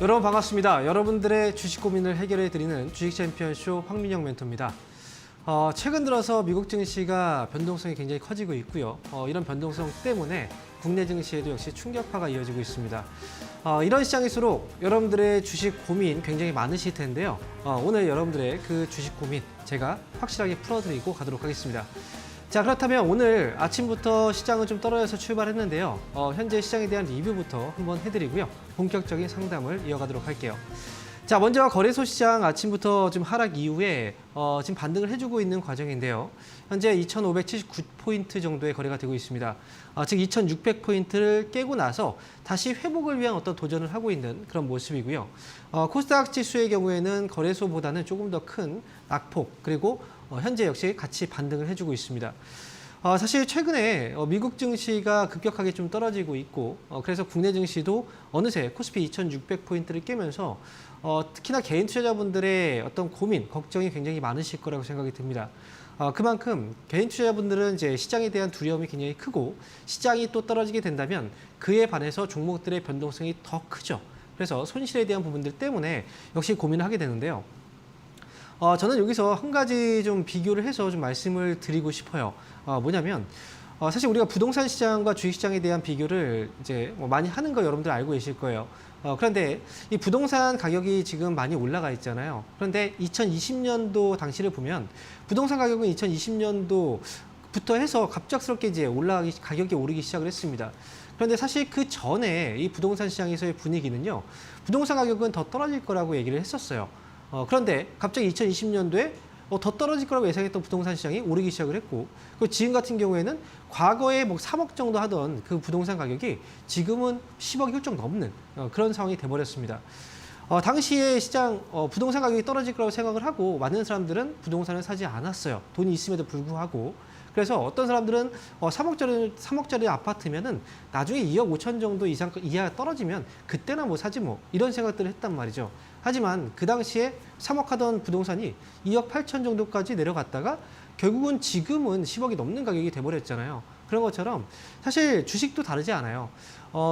여러분 반갑습니다. 여러분들의 주식 고민을 해결해 드리는 주식 챔피언쇼 황민영 멘토입니다. 최근 들어서 미국 증시가 변동성이 굉장히 커지고 있고요. 이런 변동성 때문에 국내 증시에도 역시 충격파가 이어지고 있습니다. 이런 시장일수록 여러분들의 주식 고민 굉장히 많으실 텐데요. 오늘 여러분들의 그 주식 고민 제가 확실하게 풀어드리고 가도록 하겠습니다. 자, 그렇다면 오늘 아침부터 시장은 좀 떨어져서 출발했는데요. 현재 시장에 대한 리뷰부터 한번 해드리고요. 본격적인 상담을 이어가도록 할게요. 자, 먼저 거래소 시장 아침부터 좀 하락 이후에 지금 반등을 해주고 있는 과정인데요. 현재 2,579포인트 정도의 거래가 되고 있습니다. 즉 2,600포인트를 깨고 나서 다시 회복을 위한 어떤 도전을 하고 있는 그런 모습이고요. 코스닥 지수의 경우에는 거래소보다는 조금 더 큰 낙폭 그리고 현재 역시 같이 반등을 해주고 있습니다. 사실 최근에 미국 증시가 급격하게 좀 떨어지고 있고 그래서 국내 증시도 어느새 코스피 2,600포인트를 깨면서 특히나 개인 투자자분들의 어떤 고민, 걱정이 굉장히 많으실 거라고 생각이 듭니다. 그만큼 개인 투자자분들은 이제 시장에 대한 두려움이 굉장히 크고 시장이 또 떨어지게 된다면 그에 반해서 종목들의 변동성이 더 크죠. 그래서 손실에 대한 부분들 때문에 역시 고민을 하게 되는데요. 저는 여기서 한 가지 좀 비교를 해서 좀 말씀을 드리고 싶어요. 뭐냐면 사실 우리가 부동산 시장과 주식시장에 대한 비교를 이제 많이 하는 거 여러분들 알고 계실 거예요. 그런데 이 부동산 가격이 지금 많이 올라가 있잖아요. 그런데 2020년도 당시를 보면 부동산 가격은 2020년도부터 해서 갑작스럽게 이제 가격이 오르기 시작을 했습니다. 그런데 사실 그 전에 이 부동산 시장에서의 분위기는요, 부동산 가격은 더 떨어질 거라고 얘기를 했었어요. 그런데 갑자기 2020년도에 더 떨어질 거라고 예상했던 부동산 시장이 오르기 시작을 했고, 그 지금 같은 경우에는 과거에 뭐 3억 정도 하던 그 부동산 가격이 지금은 10억이 훌쩍 넘는 그런 상황이 돼버렸습니다. 당시에 시장 부동산 가격이 떨어질 거라고 생각을 하고 많은 사람들은 부동산을 사지 않았어요. 돈이 있음에도 불구하고. 그래서 어떤 사람들은 3억짜리 아파트면은 나중에 2억 5천 정도 이하 떨어지면 그때나 뭐 사지 뭐 이런 생각들을 했단 말이죠. 하지만 그 당시에 3억 하던 부동산이 2억 8천 정도까지 내려갔다가 결국은 지금은 10억이 넘는 가격이 돼버렸잖아요. 그런 것처럼 사실 주식도 다르지 않아요.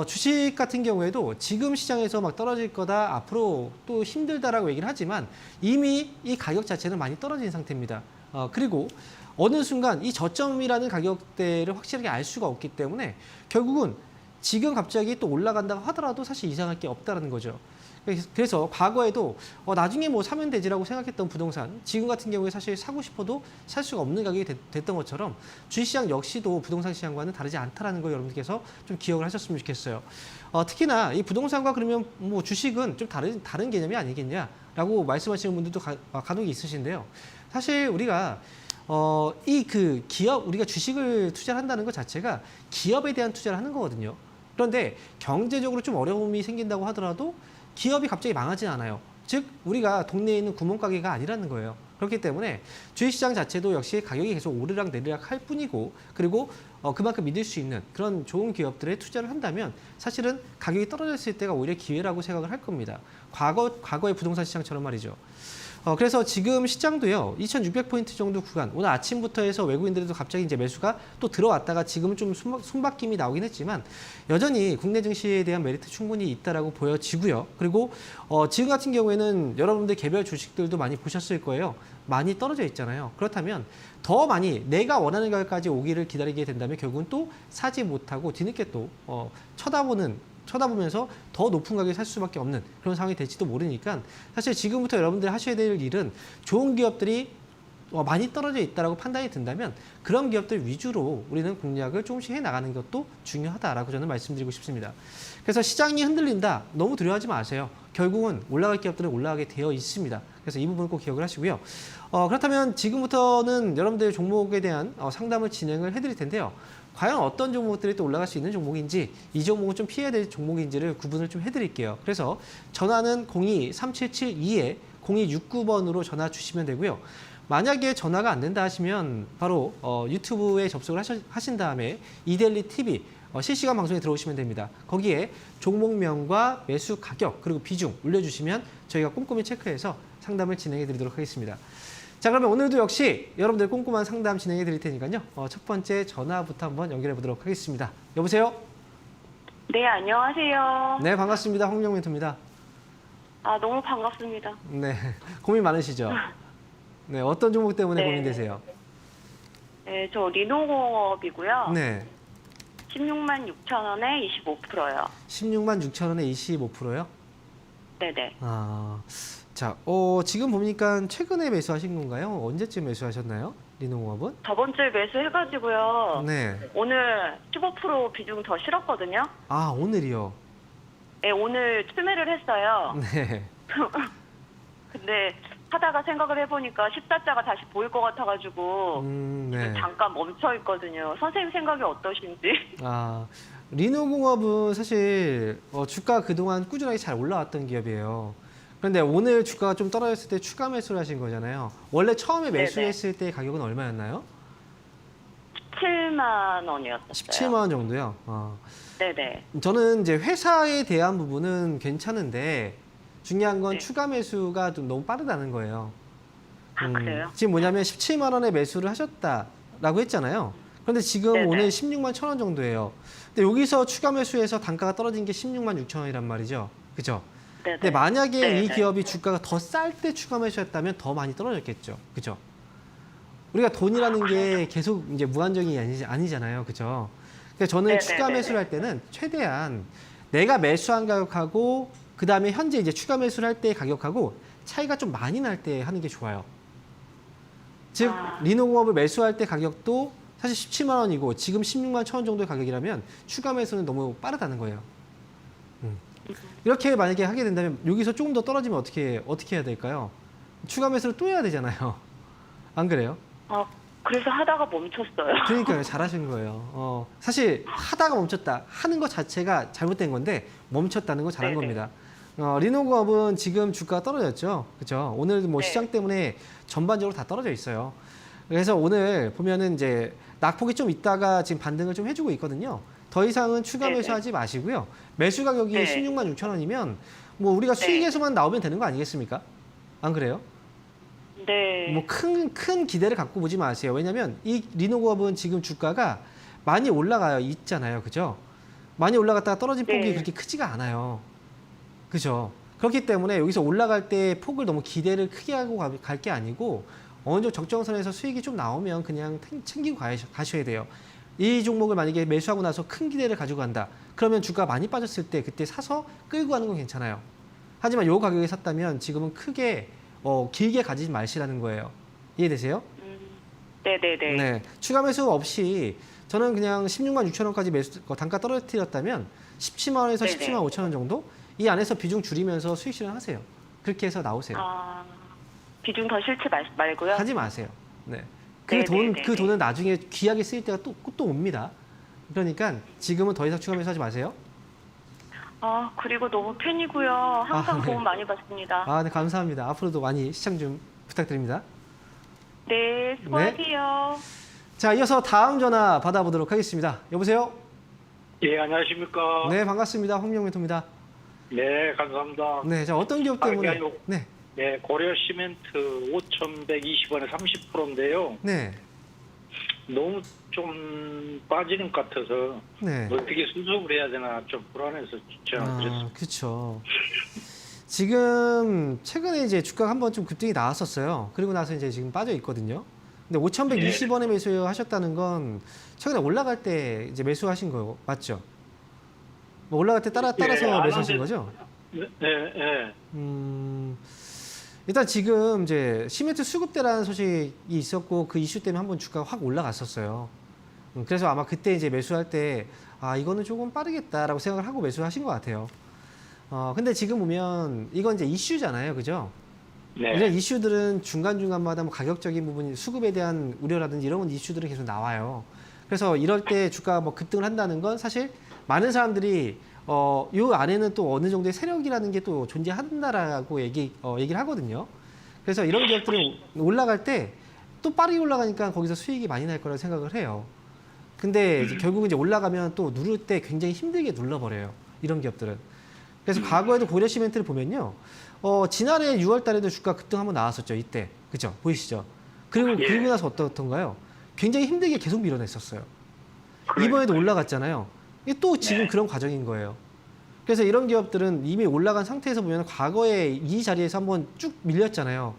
주식 같은 경우에도 지금 시장에서 막 떨어질 거다, 앞으로 또 힘들다라고 얘기를 하지만 이미 이 가격 자체는 많이 떨어진 상태입니다. 그리고 어느 순간 이 저점이라는 가격대를 확실하게 알 수가 없기 때문에 결국은 지금 갑자기 또 올라간다고 하더라도 사실 이상할 게 없다는 거죠. 그래서 과거에도 나중에 뭐 사면 되지라고 생각했던 부동산, 지금 같은 경우에 사실 사고 싶어도 살 수가 없는 가격이 됐던 것처럼 주식시장 역시도 부동산 시장과는 다르지 않다는 거 여러분께서 좀 기억을 하셨으면 좋겠어요. 특히나 이 부동산과 그러면 뭐 주식은 좀 다른 개념이 아니겠냐라고 말씀하시는 분들도 간혹 있으신데요. 사실 우리가 우리가 주식을 투자를 한다는 것 자체가 기업에 대한 투자를 하는 거거든요. 그런데 경제적으로 좀 어려움이 생긴다고 하더라도 기업이 갑자기 망하진 않아요. 즉 우리가 동네에 있는 구멍가게가 아니라는 거예요. 그렇기 때문에 주식시장 자체도 역시 가격이 계속 오르락 내리락 할 뿐이고, 그리고 그만큼 믿을 수 있는 그런 좋은 기업들에 투자를 한다면 사실은 가격이 떨어졌을 때가 오히려 기회라고 생각을 할 겁니다. 과거의 부동산 시장처럼 말이죠. 그래서 지금 시장도요, 2,600포인트 정도 구간, 오늘 아침부터 해서 외국인들도 갑자기 이제 매수가 또 들어왔다가 지금은 좀 손바뀜이 나오긴 했지만 여전히 국내 증시에 대한 메리트 충분히 있다라고 보여지고요. 그리고 지금 같은 경우에는 여러분들 개별 주식들도 많이 보셨을 거예요. 많이 떨어져 있잖아요. 그렇다면 더 많이 내가 원하는 가격까지 오기를 기다리게 된다면 결국은 또 사지 못하고 뒤늦게 또 쳐다보면서 더 높은 가격에 살 수밖에 없는 그런 상황이 될지도 모르니까 사실 지금부터 여러분들이 하셔야 될 일은 좋은 기업들이 많이 떨어져 있다고 판단이 든다면 그런 기업들 위주로 우리는 공략을 조금씩 해나가는 것도 중요하다라고 저는 말씀드리고 싶습니다. 그래서 시장이 흔들린다, 너무 두려워하지 마세요. 결국은 올라갈 기업들은 올라가게 되어 있습니다. 그래서 이 부분 꼭 기억을 하시고요. 그렇다면 지금부터는 여러분들의 종목에 대한 상담을 진행을 해드릴 텐데요. 과연 어떤 종목들이 또 올라갈 수 있는 종목인지, 이 종목은 좀 피해야 될 종목인지를 구분을 좀 해드릴게요. 그래서 전화는 02-3772에 0269번으로 전화 주시면 되고요. 만약에 전화가 안 된다 하시면 바로 유튜브에 접속을 하신 다음에 이데일리 TV 실시간 방송에 들어오시면 됩니다. 거기에 종목명과 매수 가격 그리고 비중 올려주시면 저희가 꼼꼼히 체크해서 상담을 진행해 드리도록 하겠습니다. 자, 그러면 오늘도 역시 여러분들 꼼꼼한 상담 진행해 드릴 테니까요. 첫 번째 전화부터 한번 연결해 보도록 하겠습니다. 여보세요? 네, 안녕하세요. 네, 반갑습니다. 황민영 멘토입니다. 아, 너무 반갑습니다. 네, 고민 많으시죠? 네, 어떤 종목 때문에 네. 고민되세요? 네, 저 리노공업이고요. 네, 16만 6천 원에 25%요. 16만 6천 원에 25%요? 네네. 아, 자, 지금 보니까 최근에 매수하신 건가요? 언제쯤 매수하셨나요? 리노공업은? 저번 주에 매수해가지고요. 네. 오늘 15% 비중 더 실었거든요. 아, 오늘이요? 네, 오늘 출매를 했어요. 네. 근데 하다가 생각을 해보니까 14자가 다시 보일 것 같아가지고 네. 잠깐 멈춰 있거든요. 선생님 생각이 어떠신지? 아, 리노공업은 사실 주가 그동안 꾸준하게 잘 올라왔던 기업이에요. 그런데 오늘 주가가 좀 떨어졌을 때 추가 매수를 하신 거잖아요. 원래 처음에 네네. 매수했을 때 가격은 얼마였나요? 17만 원이었어요. 17만 원 정도요. 네네. 저는 이제 회사에 대한 부분은 괜찮은데 중요한 건 네. 추가 매수가 좀 너무 빠르다는 거예요. 아, 그래요? 지금 뭐냐면 17만 원에 매수를 하셨다라고 했잖아요. 그런데 지금 네네. 오늘 16만 1천 원 정도예요. 근데 여기서 추가 매수해서 단가가 떨어진 게 16만 6천 원이란 말이죠. 그죠? 네네. 근데 만약에 이 네네. 기업이 주가가 더 쌀 때 추가 매수했다면 더 많이 떨어졌겠죠. 그죠? 우리가 돈이라는 게 계속 이제 무한정이 아니잖아요. 그죠? 그러니까 저는 네네네네. 추가 매수를 할 때는 최대한 내가 매수한 가격하고 그 다음에 현재 이제 추가 매수를 할 때의 가격하고 차이가 좀 많이 날 때 하는 게 좋아요. 즉 리노공업을 매수할 때 가격도 사실 17만 원이고 지금 16만 1천 원 정도의 가격이라면 추가 매수는 너무 빠르다는 거예요. 이렇게 만약에 하게 된다면 여기서 조금 더 떨어지면 어떻게 해야 될까요? 추가 매수를 또 해야 되잖아요. 안 그래요? 아, 그래서 하다가 멈췄어요. 그러니까요. 잘하신 거예요. 사실 하다가 멈췄다 하는 것 자체가 잘못된 건데 멈췄다는 건 잘한 네네. 겁니다. 리노공업은 지금 주가가 떨어졌죠. 그죠? 오늘 뭐 네. 시장 때문에 전반적으로 다 떨어져 있어요. 그래서 오늘 보면은 이제 낙폭이 좀 있다가 지금 반등을 좀 해주고 있거든요. 더 이상은 추가 네네. 매수하지 마시고요. 매수 가격이 네. 16만 6천 원이면 뭐 우리가 네. 수익에서만 나오면 되는 거 아니겠습니까? 안 그래요? 네. 뭐 큰 기대를 갖고 보지 마세요. 왜냐면 이 리노공업은 지금 주가가 많이 올라가요. 있잖아요. 그죠? 많이 올라갔다가 떨어진 폭이 네. 그렇게 크지가 않아요. 그죠? 그렇기 때문에 여기서 올라갈 때 폭을 너무 기대를 크게 하고 갈 게 아니고 어느 정도 적정선에서 수익이 좀 나오면 그냥 챙기고 가셔야 돼요. 이 종목을 만약에 매수하고 나서 큰 기대를 가지고 간다. 그러면 주가가 많이 빠졌을 때 그때 사서 끌고 가는 건 괜찮아요. 하지만 요 가격에 샀다면 지금은 크게 길게 가지지 마시라는 거예요. 이해되세요? 네네네. 네. 추가 매수 없이 저는 그냥 16만 6천 원까지 단가 떨어뜨렸다면 17만 원에서 네네. 17만 5천 원 정도 이 안에서 비중 줄이면서 수익 실현하세요. 그렇게 해서 나오세요. 아, 비중 더 싫지 말고요. 하지 마세요. 네. 네네네네. 그 돈은 나중에 귀하게 쓰일 때가 또 옵니다. 그러니까 지금은 더 이상 추가 매수 하지 마세요. 아, 그리고 너무 팬이고요. 항상 네. 도움 많이 받습니다. 네, 감사합니다. 앞으로도 많이 시청 좀 부탁드립니다. 네, 수고하세요. 자, 이어서 다음 전화 받아보도록 하겠습니다. 여보세요? 예, 안녕하십니까. 네, 반갑습니다. 황명 멘토입니다. 네, 감사합니다. 네, 자, 어떤 기업 때문에? 아니요. 네, 네, 고려 시멘트 5,120원에 30%인데요. 네, 너무 좀 빠지는 것 같아서 네. 어떻게 수습을 해야 되나 좀 불안해서 제가 그랬습니다. 그렇죠. 지금 최근에 이제 주가가 한번 좀 급등이 나왔었어요. 그리고 나서 이제 지금 빠져 있거든요. 근데 5,120원에 매수하셨다는 건 최근에 올라갈 때 이제 매수하신 거 맞죠? 뭐 올라갈 때 따라서 안 매수하신 하는데- 거죠? 네, 네. 일단 지금 이제 시멘트 수급대라는 소식이 있었고 그 이슈 때문에 한번 주가가 확 올라갔었어요. 그래서 아마 그때 이제 매수할 때 이거는 조금 빠르겠다라고 생각을 하고 매수하신 것 같아요. 근데 지금 보면 이건 이제 이슈잖아요, 그죠? 네. 이런 이슈들은 중간중간마다 뭐 가격적인 부분, 수급에 대한 우려라든지 이런 이슈들은 계속 나와요. 그래서 이럴 때 주가가 뭐 급등을 한다는 건 사실 많은 사람들이 요 안에는 또 어느 정도의 세력이라는 게 또 존재한다라고 얘기를 하거든요. 그래서 이런 기업들은 올라갈 때 또 빠르게 올라가니까 거기서 수익이 많이 날 거라고 생각을 해요. 근데 이제 결국은 이제 올라가면 또 누를 때 굉장히 힘들게 눌러버려요. 이런 기업들은. 그래서 과거에도 고려 시멘트를 보면요. 지난해 6월 달에도 주가 급등 한번 나왔었죠. 이때. 그죠? 보이시죠? 그리고 나서 어떻던가요? 굉장히 힘들게 계속 밀어냈었어요. 이번에도 올라갔잖아요. 이게 또 지금 그런 과정인 거예요. 그래서 이런 기업들은 이미 올라간 상태에서 보면 과거에 이 자리에서 한번 쭉 밀렸잖아요.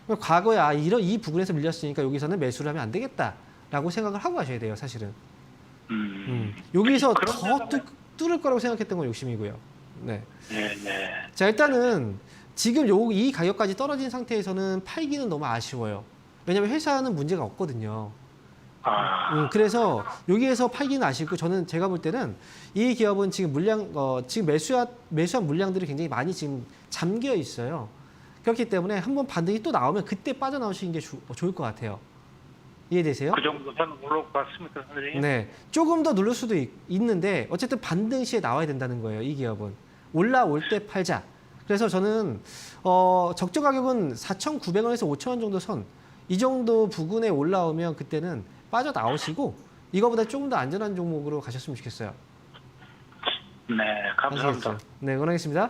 그럼 과거에 이 부분에서 밀렸으니까 여기서는 매수를 하면 안 되겠다라고 생각을 하고 가셔야 돼요, 사실은. 여기서 더 뚫을 거라고 생각했던 건 욕심이고요. 네. 네, 네. 자, 일단은 지금 이 가격까지 떨어진 상태에서는 팔기는 너무 아쉬워요. 왜냐하면 회사는 문제가 없거든요. 그래서 여기에서 팔기는 아쉽고 제가 볼 때는 이 기업은 지금 지금 매수한 물량들이 굉장히 많이 지금 잠겨 있어요. 그렇기 때문에 한번 반등이 또 나오면 그때 빠져나오시는 게 좋을 것 같아요. 이해되세요? 그 정도 선 올라올 것 같습니다, 선생님. 네, 조금 더 누를 수도 있는데 어쨌든 반등 시에 나와야 된다는 거예요. 이 기업은 올라올 때 팔자. 그래서 저는 적정 가격은 4,900원에서 5,000원 정도 선, 이 정도 부근에 올라오면 그때는 빠져나오시고 이거보다 조금 더 안전한 종목으로 가셨으면 좋겠어요. 네, 감사합니다. 아시겠죠? 네, 응원하겠습니다.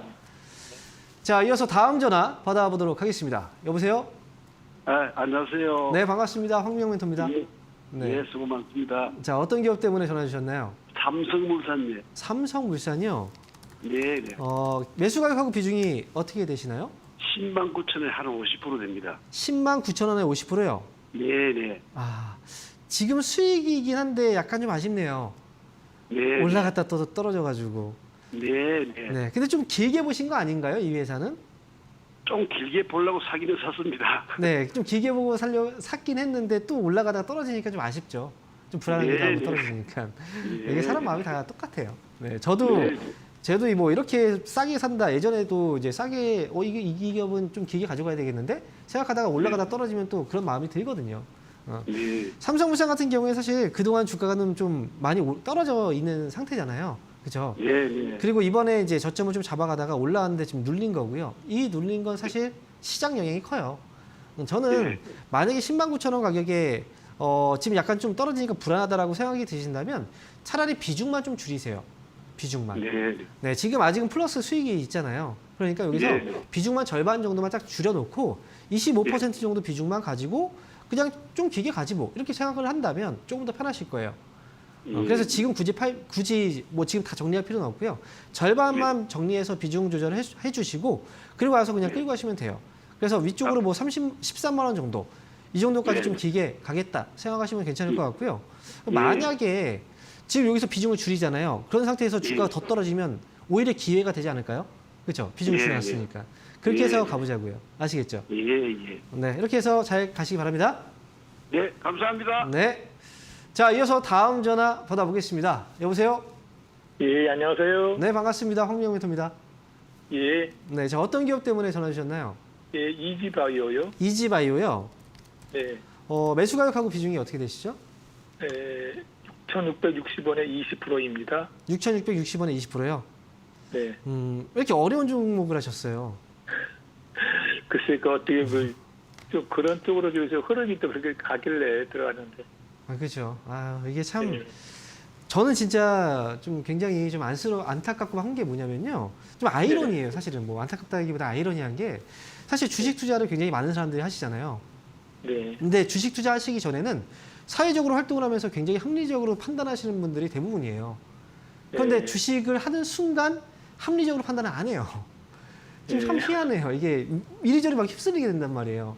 자, 이어서 다음 전화 받아보도록 하겠습니다. 여보세요? 네, 안녕하세요. 네, 반갑습니다. 황민영 멘토입니다. 예, 네. 예, 수고 많습니다. 자, 어떤 기업 때문에 전화 주셨나요? 삼성물산님. 삼성물산이요? 네, 네. 매수 가격하고 비중이 어떻게 되시나요? 10만 9천에 한 50% 됩니다. 10만 9천 원에 50%요? 네, 네. 지금 수익이긴 한데 약간 좀 아쉽네요. 네. 올라갔다 또 떨어져가지고. 네, 네. 네. 근데 좀 길게 보신 거 아닌가요? 이 회사는? 좀 길게 보려고 사기는 샀습니다. 네. 좀 길게 보고 샀긴 했는데 또 올라가다가 떨어지니까 좀 아쉽죠. 좀 불안하기도 네, 하고 네. 떨어지니까. 네. 이게 사람 마음이 다 똑같아요. 네. 저도 네. 뭐 이렇게 싸게 산다. 예전에도 이제 싸게 이 기업은 좀 길게 가져가야 되겠는데 생각하다가 올라가다 떨어지면 또 그런 마음이 들거든요. 네. 삼성물산 같은 경우에 사실 그동안 주가가 좀 많이 떨어져 있는 상태잖아요. 그죠? 네, 네. 그리고 이번에 이제 저점을 좀 잡아가다가 올라왔는데 지금 눌린 거고요. 이 눌린 건 사실 시장 영향이 커요. 저는 네. 만약에 10만 9천 원 가격에 지금 약간 좀 떨어지니까 불안하다라고 생각이 드신다면 차라리 비중만 좀 줄이세요. 비중만. 네. 네, 지금 아직은 플러스 수익이 있잖아요. 그러니까 여기서 네. 비중만 절반 정도만 딱 줄여놓고 25% 정도 비중만 가지고 그냥 좀 길게 가지 뭐 이렇게 생각을 한다면 조금 더 편하실 거예요. 그래서 지금 굳이 뭐 지금 다 정리할 필요는 없고요. 절반만 정리해서 비중 조절을 해주시고 그리고 와서 그냥 끌고 가시면 돼요. 그래서 위쪽으로 뭐 13만 원 정도 이 정도까지 네. 좀 길게 가겠다 생각하시면 괜찮을 것 같고요. 만약에 지금 여기서 비중을 줄이잖아요. 그런 상태에서 주가가 더 떨어지면 오히려 기회가 되지 않을까요? 그렇죠? 비중 예, 줄여놨으니까. 그렇게 해서 예, 가보자고요. 아시겠죠? 예, 예. 네, 이렇게 해서 잘 가시기 바랍니다. 네, 감사합니다. 네. 자, 이어서 다음 전화 받아보겠습니다. 여보세요? 예, 안녕하세요. 네, 반갑습니다. 황민영 멘토입니다. 예, 네, 자, 어떤 기업 때문에 전화 주셨나요? 예, 이지바이오요. 이지바이오요. 네, 매수 가격하고 비중이 어떻게 되시죠? 6,660원에 20%입니다. 6,660원에 20%요. 네, 왜 이렇게 어려운 종목을 하셨어요? 글쎄, 그 어떻게 좀 그런 쪽으로 좀 흐름이 또 그렇게 가길래 들어갔는데. 그렇죠. 이게 참 네. 저는 진짜 좀 굉장히 좀 안타깝고 한 게 뭐냐면요. 좀 아이러니해요. 사실은 뭐 안타깝다기보다 아이러니한 게 사실 주식 투자를 굉장히 많은 사람들이 하시잖아요. 네, 근데 주식 투자하시기 전에는 사회적으로 활동을 하면서 굉장히 합리적으로 판단하시는 분들이 대부분이에요. 그런데 네. 주식을 하는 순간 합리적으로 판단을 안 해요. 좀 참 네. 희한해요. 이게 이리저리 막 휩쓸리게 된단 말이에요.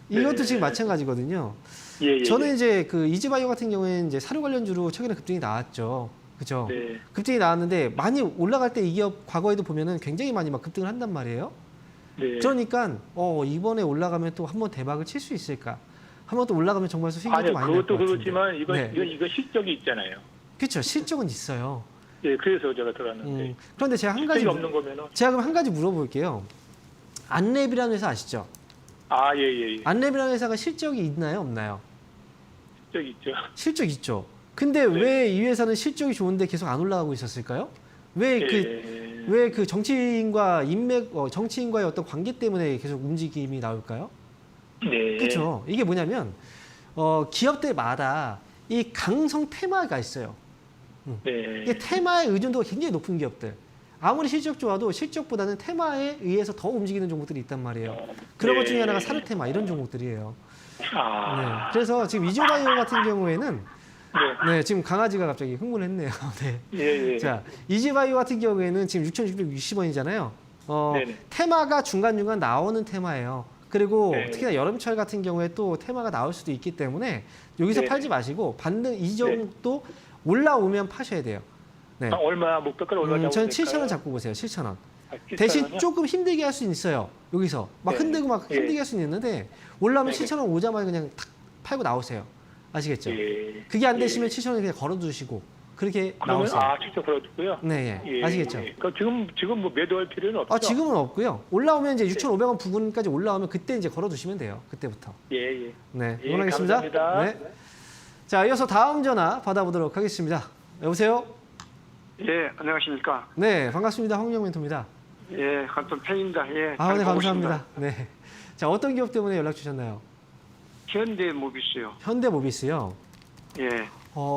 이것도 네. 지금 마찬가지거든요. 예, 예. 저는 이제 그 이지바이오 같은 경우에는 이제 사료 관련주로 최근에 급등이 나왔죠. 그죠? 네, 급등이 나왔는데 많이 올라갈 때 이 기업 과거에도 보면은 굉장히 많이 막 급등을 한단 말이에요. 네. 그러니까 이번에 올라가면 또 한번 대박을 칠 수 있을까? 한번 또 올라가면 정말 수익이 아니요, 좀 많이 날 것 그것도 같은데. 그렇지만 네. 이거 실적이 있잖아요. 그렇죠. 실적은 있어요. 예, 그래서 제가 들어갔는데. 그런데 제가 한 가지 실적이 없는 거면은. 제가 그럼 한 가지 물어볼게요. 안랩이라는 회사 아시죠? 아, 예, 예, 예. 안랩이라는 회사가 실적이 있나요, 없나요? 실적이 있죠. 실적 있죠. 근데 네. 왜 이 회사는 실적이 좋은데 계속 안 올라가고 있었을까요? 왜 그 정치인과 정치인과의 어떤 관계 때문에 계속 움직임이 나올까요? 네. 그렇죠. 이게 뭐냐면 기업들마다 이 강성 테마가 있어요. 네. 이게 테마의 의존도가 굉장히 높은 기업들. 아무리 실적 좋아도 실적보다는 테마에 의해서 더 움직이는 종목들이 있단 말이에요. 그런 것 중에 하나가 사료테마 이런 종목들이에요. 네. 그래서 지금 이지바이오 같은 경우에는 네. 네, 지금 강아지가 갑자기 흥분했네요. 네. 예, 예. 자, 이지바이오 같은 경우에는 지금 6,660원이잖아요. 네네. 테마가 중간중간 나오는 테마예요. 그리고 네. 특히나 여름철 같은 경우에 또 테마가 나올 수도 있기 때문에 여기서 네. 팔지 마시고 반등 이 정도 올라오면 파셔야 돼요. 네. 얼마 목표가를 얼마 잡으면 저는 될까요? 7,000원 잡고 보세요. 7,000원. 7,000원 대신 이요? 조금 힘들게 할 수는 있어요. 여기서 막 네. 흔들고 막 예. 힘들게 할 수는 있는데 올라오면 네. 7,000원 오자마자 그냥 탁 팔고 나오세요. 아시겠죠? 예. 그게 안 되시면 예. 7,000원 그냥 걸어두시고 그렇게 그러면 나오세요. 직접 걸어두고요. 네, 예. 예. 아시겠죠? 예. 그럼 지금 뭐 매도할 필요는 없죠? 지금은 없고요. 올라오면 이제 6,500원 부근까지 올라오면 그때 이제 걸어두시면 돼요. 그때부터. 예, 예. 네, 예, 응원하겠습니다. 감사합니다. 네. 자, 이어서 다음 전화 받아보도록 하겠습니다. 여보세요? 예, 안녕하십니까. 네, 반갑습니다. 황영 멘토입니다. 예, 한편 팬입니다. 예. 아, 네, 잘 보고 감사합니다. 있습니다. 네. 자, 어떤 기업 때문에 연락 주셨나요? 현대모비스요. 현대모비스요. 예,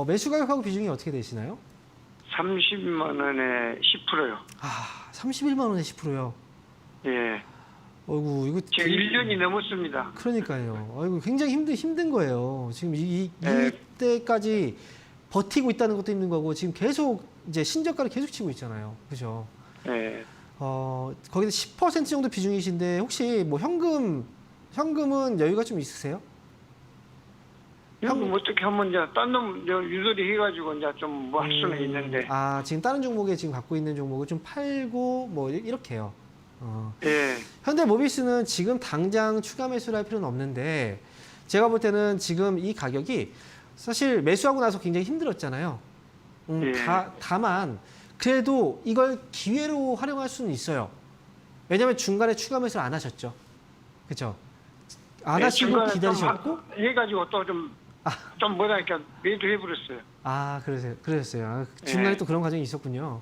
매수 가격하고 비중이 어떻게 되시나요? 30만 원에 10%요. 31만 원에 10%요. 예, 어이구, 이거 지금 1년이 넘었습니다. 그러니까요. 아이고, 굉장히 힘든 거예요. 지금 네. 이때까지 버티고 있다는 것도 힘든 거고 지금 계속 이제 신저가를 계속 치고 있잖아요. 그죠? 예, 거기서 10% 정도 비중이신데 혹시 뭐 현금은 여유가 좀 있으세요? 현금 어떻게 하면 이제 딴 놈 유도리 해가지고 이제 좀 뭐 할 수는 있는데. 지금 다른 종목에 지금 갖고 있는 종목을 좀 팔고 뭐 이렇게요. 예, 현대모비스는 지금 당장 추가 매수를 할 필요는 없는데 제가 볼 때는 지금 이 가격이 사실 매수하고 나서 굉장히 힘들었잖아요. 예. 다만 그래도 이걸 기회로 활용할 수는 있어요. 왜냐하면 중간에 추가 매수를 안 하셨죠. 그렇죠? 안 하시고 중간에 기다리셨고 좀 해가지고 또 좀 뭐라 그러니까 매도해버렸어요. 그러셨어요. 중간에 예. 또 그런 과정이 있었군요.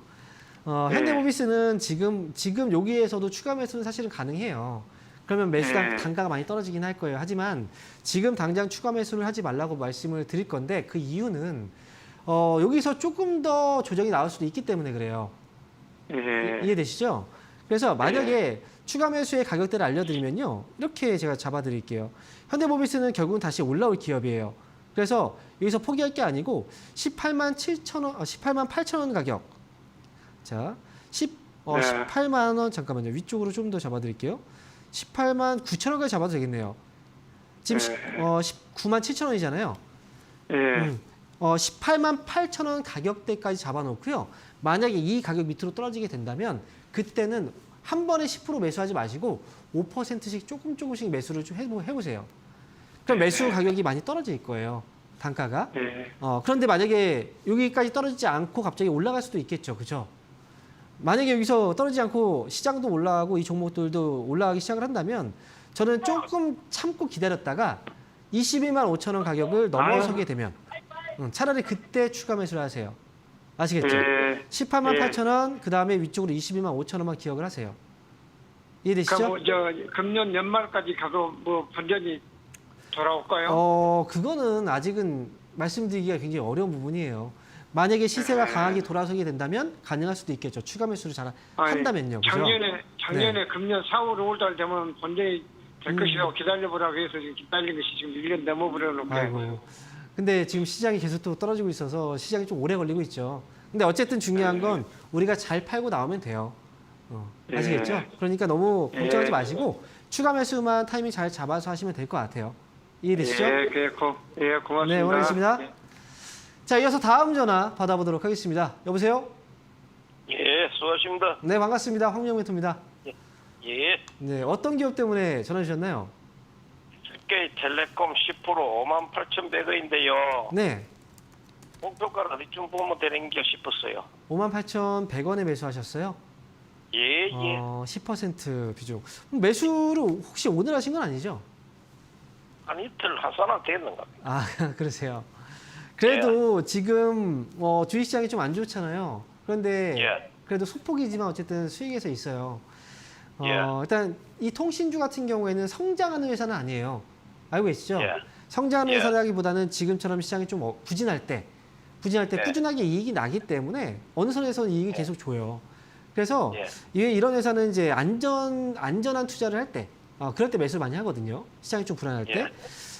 현대모비스는 지금 여기에서도 추가 매수는 사실은 가능해요. 그러면 매수 예. 단가가 많이 떨어지긴 할 거예요. 하지만 지금 당장 추가 매수를 하지 말라고 말씀을 드릴 건데 그 이유는 여기서 조금 더 조정이 나올 수도 있기 때문에 그래요. 예, 이해되시죠? 그래서 만약에 추가 매수의 가격대를 알려드리면요. 이렇게 제가 잡아드릴게요. 현대모비스는 결국은 다시 올라올 기업이에요. 그래서 여기서 포기할 게 아니고 18만 8천 원 가격. 자, 18만 원 잠깐만요. 위쪽으로 좀 더 잡아드릴게요. 18만 9천 원까지 잡아도 되겠네요. 지금 19만 7천 원이잖아요. 예, 18만 8천 원 가격대까지 잡아놓고요. 만약에 이 가격 밑으로 떨어지게 된다면 그때는 한 번에 10% 매수하지 마시고 5%씩 조금씩 매수를 좀 해보세요. 그럼 매수 가격이 많이 떨어질 거예요. 단가가. 예, 그런데 만약에 여기까지 떨어지지 않고 갑자기 올라갈 수도 있겠죠. 그죠? 만약에 여기서 떨어지지 않고 시장도 올라가고 이 종목들도 올라가기 시작을 한다면 저는 조금 참고 기다렸다가 22만 5천 원 가격을 넘어서게 되면 차라리 그때 추가 매수를 하세요. 아시겠죠? 예. 18만 예. 8천 원, 그 다음에 위쪽으로 22만 5천 원만 기억을 하세요. 이해되시죠? 그럼 금년 연말까지 가도 뭐 본전이 돌아올까요? 그거는 아직은 말씀드리기가 굉장히 어려운 부분이에요. 만약에 시세가 강하게 돌아서게 된다면 가능할 수도 있겠죠. 추가 매수를 잘 한다면요. 그죠? 작년에 금년 4월, 5월달 되면 본전이 될 것이라고 기다려보라고 해서 지금 기다린 것이 지금 1년 넘어버려놓고. 아이고. 근데 지금 시장이 계속 또 떨어지고 있어서 시장이 좀 오래 걸리고 있죠. 근데 어쨌든 중요한 건 우리가 잘 팔고 나오면 돼요. 아시겠죠? 그러니까 너무 걱정하지 마시고 추가 매수만 타이밍 잘 잡아서 하시면 될 것 같아요. 이해되시죠? 예, 고맙습니다. 네, 원하겠습니다. 예. 자, 이어서 다음 전화 받아보도록 하겠습니다. 여보세요? 예, 수고하십니다. 네, 반갑습니다. 황명 멘토입니다. 예, 네, 어떤 기업 때문에 전화 주셨나요? SK텔레콤 10% 58,100원인데요. 네, 목표가를 어디쯤 보면 되는가 싶었어요. 58,100원에 매수하셨어요? 예, 10% 비중. 매수를 혹시 오늘 하신 건 아니죠? 한 이틀 하사나 됐는가? 그러세요. 그래도 지금 주식시장이 좀 안 좋잖아요. 그런데 예. 그래도 소폭이지만 어쨌든 수익에서 있어요. 예. 일단 이 통신주 같은 경우에는 성장하는 회사는 아니에요. 알고 계시죠? 예. 성장하는 예. 회사라기보다는 지금처럼 시장이 좀 부진할 때 예. 꾸준하게 이익이 나기 때문에 어느 선에서는 이익이 계속 줘요. 그래서 예. 이런 회사는 이제 안전한 투자를 할 때, 그럴 때 매수를 많이 하거든요. 시장이 좀 불안할 때. 예.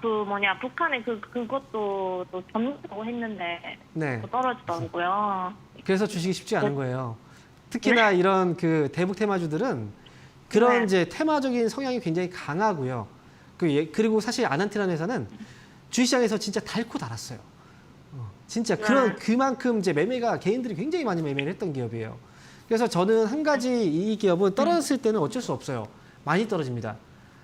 북한의 그것도 또 전문다고 했는데 네. 또 떨어지더라고요. 그래서 주식이 쉽지 않은 거예요. 특히나 이런 그 대북 테마주들은 그런 네. 이제 테마적인 성향이 굉장히 강하고요. 그리고 사실 아난티라는 회사는 주식시장에서 진짜 달고 달았어요. 진짜 그만큼 이제 매매가 개인들이 굉장히 많이 매매를 했던 기업이에요. 그래서 저는 한 가지 이 기업은 떨어졌을 때는 어쩔 수 없어요. 많이 떨어집니다.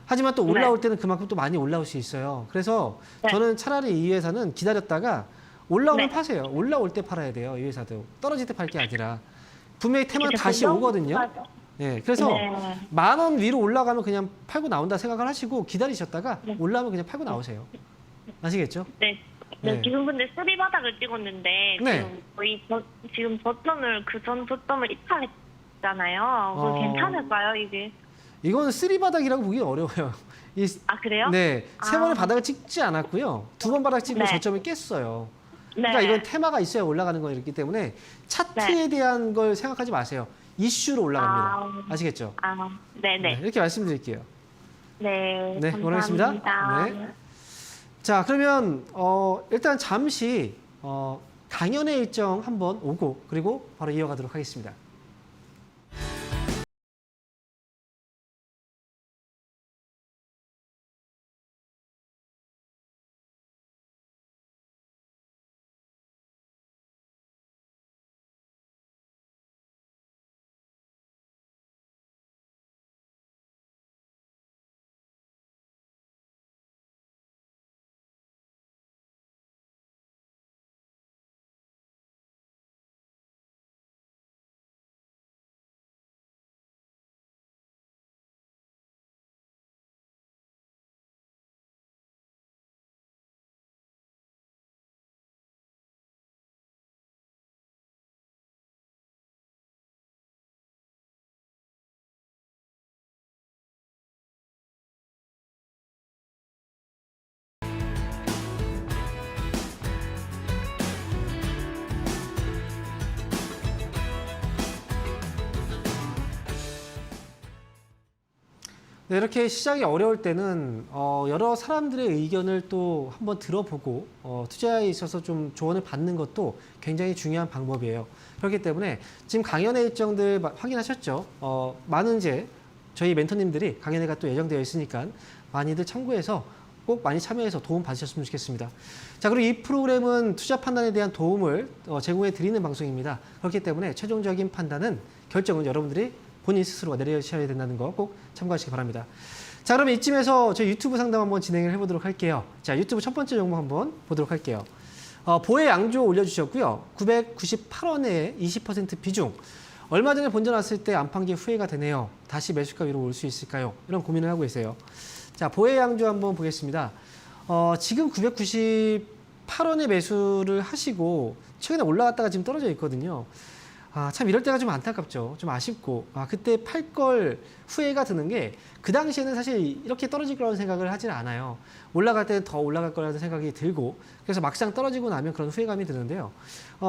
하지만 또 올라올 때는 그만큼 또 많이 올라올 수 있어요. 그래서 네. 저는 차라리 이 회사는 기다렸다가 올라오면 네. 파세요. 올라올 때 팔아야 돼요. 이 회사도. 떨어질 때 팔 게 아니라. 분명히 테마는 그래서 다시 오거든요. 맞아. 네, 그래서 네. 10,000원 위로 올라가면 그냥 팔고 나온다 생각을 하시고 기다리셨다가 네. 올라오면 그냥 팔고 나오세요. 아시겠죠? 네. 네. 지금 근데 쓰리바닥을 찍었는데 네. 지금 거의 지금 저점을 전 저점을 이탈했잖아요. 그거 괜찮을까요 이게? 이건 쓰리바닥이라고 보기 어려워요. 아 그래요? 네, 세 아. 번의 바닥을 찍지 않았고요. 2번 바닥 찍고 네. 저점을 깼어요. 네. 그러니까 이건 테마가 있어야 올라가는 거였기 때문에 차트에 대한 걸 생각하지 마세요. 이슈로 올라갑니다. 아시겠죠? 네네. 네, 이렇게 말씀드릴게요. 네. 네, 감사합니다. 원하겠습니다. 네. 자, 그러면 일단 잠시 강연의 일정 한번 오고 그리고 바로 이어가도록 하겠습니다. 네, 이렇게 시장이 어려울 때는 여러 사람들의 의견을 또 한번 들어보고 투자에 있어서 좀 조언을 받는 것도 굉장히 중요한 방법이에요. 그렇기 때문에 지금 강연의 일정들 확인하셨죠? 많은 이제 저희 멘토님들이 강연회가 또 예정되어 있으니까 많이들 참고해서 꼭 많이 참여해서 도움 받으셨으면 좋겠습니다. 자, 그리고 이 프로그램은 투자 판단에 대한 도움을 제공해 드리는 방송입니다. 그렇기 때문에 최종적인 판단은 결정은 여러분들이 본인 스스로가 내려주셔야 된다는 거 꼭 참고하시기 바랍니다. 자, 그러면 이쯤에서 저희 유튜브 상담 한번 진행을 해보도록 할게요. 자, 유튜브 첫 번째 종목 한번 보도록 할게요. 보혜 양조 올려주셨고요. 998원에 20% 비중. 얼마 전에 본전 왔을 때 안판기 후회가 되네요. 다시 매수가 위로 올 수 있을까요? 이런 고민을 하고 계세요. 자, 보혜 양조 한번 보겠습니다. 지금 998원에 매수를 하시고 최근에 올라갔다가 지금 떨어져 있거든요. 참 이럴 때가 좀 안타깝죠. 좀 아쉽고 그때 팔 걸 후회가 드는 게 그 당시에는 사실 이렇게 떨어질 거라는 생각을 하지는 않아요. 올라갈 때는 더 올라갈 거라는 생각이 들고 그래서 막상 떨어지고 나면 그런 후회감이 드는데요.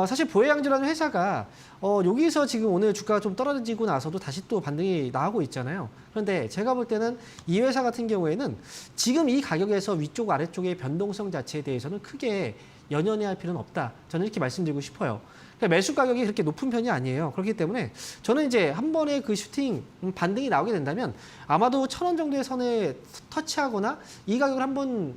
사실 보혜양조라는 회사가 여기서 지금 오늘 주가가 좀 떨어지고 나서도 다시 또 반등이 나오고 있잖아요. 그런데 제가 볼 때는 이 회사 같은 경우에는 지금 이 가격에서 위쪽 아래쪽의 변동성 자체에 대해서는 크게 연연해할 필요는 없다. 저는 이렇게 말씀드리고 싶어요. 그러니까 매수 가격이 그렇게 높은 편이 아니에요. 그렇기 때문에 저는 이제 한 번에 그 슈팅 반등이 나오게 된다면 아마도 1,000원 정도의 선에 터치하거나 이 가격을 한번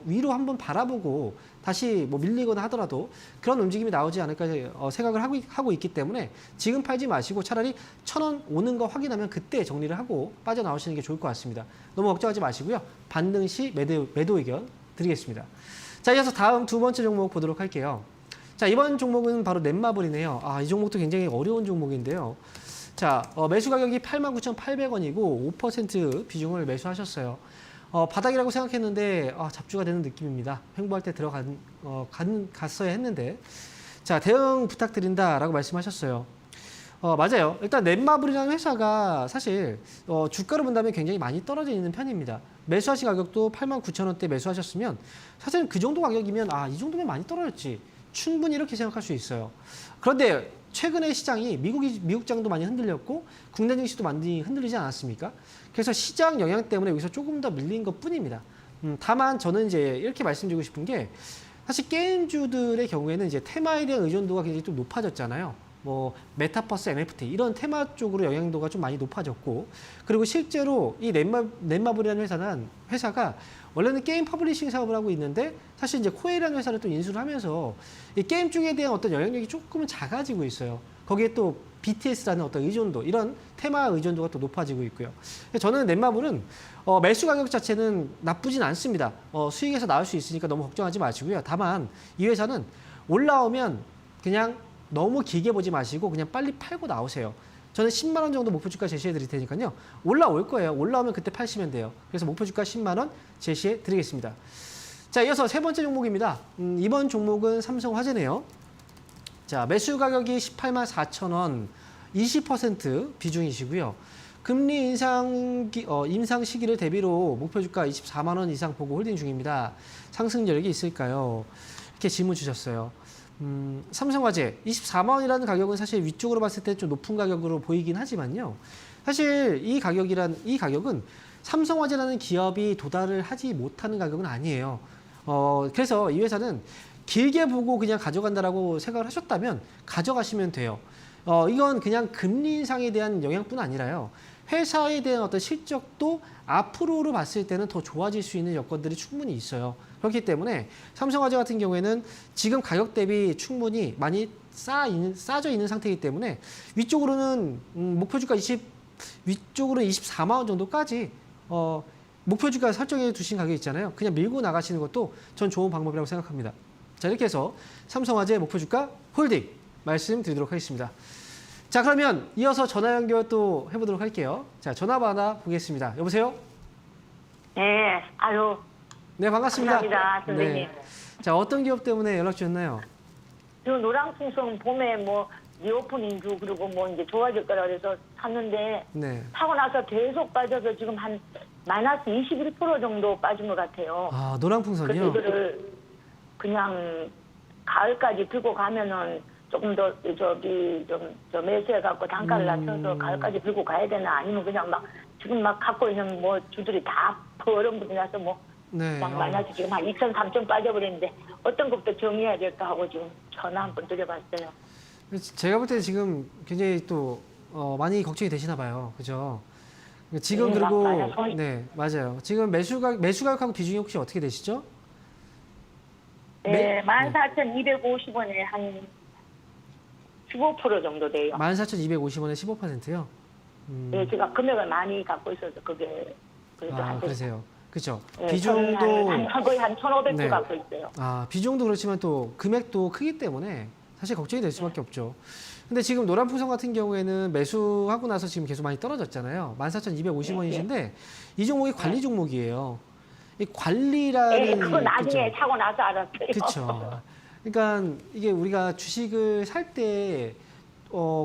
위로 한번 바라보고 다시 뭐 밀리거나 하더라도 그런 움직임이 나오지 않을까 생각을 하고 있기 때문에 지금 팔지 마시고 차라리 1,000원 오는 거 확인하면 그때 정리를 하고 빠져나오시는 게 좋을 것 같습니다. 너무 걱정하지 마시고요. 반등 시 매도 의견 드리겠습니다. 자, 이어서 다음 두 번째 종목 보도록 할게요. 자, 이번 종목은 바로 넷마블이네요. 이 종목도 굉장히 어려운 종목인데요. 자, 매수 가격이 89,800원이고 5% 비중을 매수하셨어요. 바닥이라고 생각했는데 잡주가 되는 느낌입니다. 횡보할 때 갔어야 했는데 자, 대응 부탁드린다라고 말씀하셨어요. 맞아요. 일단 넷마블이라는 회사가 사실 주가로 본다면 굉장히 많이 떨어져 있는 편입니다. 매수하신 가격도 89,000원대 매수하셨으면 사실은 그 정도 가격이면 이 정도면 많이 떨어졌지. 충분히 이렇게 생각할 수 있어요. 그런데 최근에 시장이 미국장도 많이 흔들렸고 국내 증시도 많이 흔들리지 않았습니까? 그래서 시장 영향 때문에 여기서 조금 더 밀린 것 뿐입니다. 다만 저는 이제 이렇게 말씀드리고 싶은 게 사실 게임주들의 경우에는 이제 테마에 대한 의존도가 굉장히 좀 높아졌잖아요. 뭐 메타버스, NFT 이런 테마 쪽으로 영향도가 좀 많이 높아졌고, 그리고 실제로 이 넷마블이라는 회사가 원래는 게임 퍼블리싱 사업을 하고 있는데 사실 이제 코에이라는 회사를 또 인수를 하면서 이 게임 쪽에 대한 어떤 영향력이 조금은 작아지고 있어요. 거기에 또 BTS라는 어떤 의존도, 이런 테마 의존도가 또 높아지고 있고요. 저는 넷마블은 매수 가격 자체는 나쁘진 않습니다. 수익에서 나올 수 있으니까 너무 걱정하지 마시고요. 다만 이 회사는 올라오면 그냥 너무 길게 보지 마시고 그냥 빨리 팔고 나오세요. 저는 10만 원 정도 목표 주가 제시해 드릴 테니까요. 올라올 거예요. 올라오면 그때 파시면 돼요. 그래서 목표 주가 10만 원 제시해 드리겠습니다. 자, 이어서 세 번째 종목입니다. 이번 종목은 삼성화재네요. 자, 매수 가격이 18만 4천 원, 20% 비중이시고요. 금리 인상 시기를 대비로 목표 주가 24만 원 이상 보고 홀딩 중입니다. 상승 여력이 있을까요? 이렇게 질문 주셨어요. 삼성화재 24만 원이라는 가격은 사실 위쪽으로 봤을 때 좀 높은 가격으로 보이긴 하지만요. 사실 이 가격은 삼성화재라는 기업이 도달을 하지 못하는 가격은 아니에요. 그래서 이 회사는 길게 보고 그냥 가져간다라고 생각을 하셨다면 가져가시면 돼요. 이건 그냥 금리 인상에 대한 영향뿐 아니라요. 회사에 대한 어떤 실적도 앞으로를 봤을 때는 더 좋아질 수 있는 여건들이 충분히 있어요. 그렇기 때문에 삼성화재 같은 경우에는 지금 가격 대비 충분히 많이 싸져 있는 상태이기 때문에 위쪽으로는 목표 주가 위쪽으로는 24만 원 정도까지 목표 주가 설정해 두신 가격 있잖아요. 그냥 밀고 나가시는 것도 전 좋은 방법이라고 생각합니다. 자, 이렇게 해서 삼성화재 목표 주가 홀딩 말씀드리도록 하겠습니다. 자, 그러면 이어서 전화 연결 또 해보도록 할게요. 자, 전화 받아 보겠습니다. 여보세요? 네, 아유. 네, 반갑습니다. 감사합니다, 선생님. 네. 자, 어떤 기업 때문에 연락 주셨나요? 저 노랑풍선 봄에 뭐 리오프닝주 그리고 뭐 이제 좋아질 거라 그래서 샀는데 네. 사고 나서 계속 빠져서 지금 한 마이너스 21% 정도 빠진 것 같아요. 아, 그래서 노랑풍선이요? 이거를 그냥 가을까지 들고 가면은 조금 더 저 매수해 갖고 단가를 낮춰서 가을까지 들고 가야 되나, 아니면 그냥 막 지금 막 갖고 있는 뭐 주들이 다 버름분이 나서 뭐 네. 막 마이너스 지금 한 2천, 3천 빠져버렸는데 어떤 것부터 정리해야 될까 하고 지금 전화 한번 드려봤어요. 제가 볼 때 지금 굉장히 또 많이 걱정이 되시나 봐요. 그죠? 지금 네, 그리고 맞아요. 네, 맞아요. 지금 매수 가격하고 비중이 혹시 어떻게 되시죠? 네, 14,250원에 한 15% 정도 돼요. 14,250원에 15%요? 네, 제가 금액을 많이 갖고 있어서 그게 그래도 아, 안 돼요. 그러세요. 그렇죠. 네, 비중도 거의 한 1,500주 네. 갖고 있어요. 아, 비중도 그렇지만 또 금액도 크기 때문에 사실 걱정이 될 수밖에 없죠. 근데 지금 노란풍선 같은 경우에는 매수하고 나서 지금 계속 많이 떨어졌잖아요. 14,250원이신데 이 종목이 관리 종목이에요. 이 관리라는 네, 그거 나중에 그죠? 사고 나서 알았어요. 그렇죠. 그러니까 이게 우리가 주식을 살 때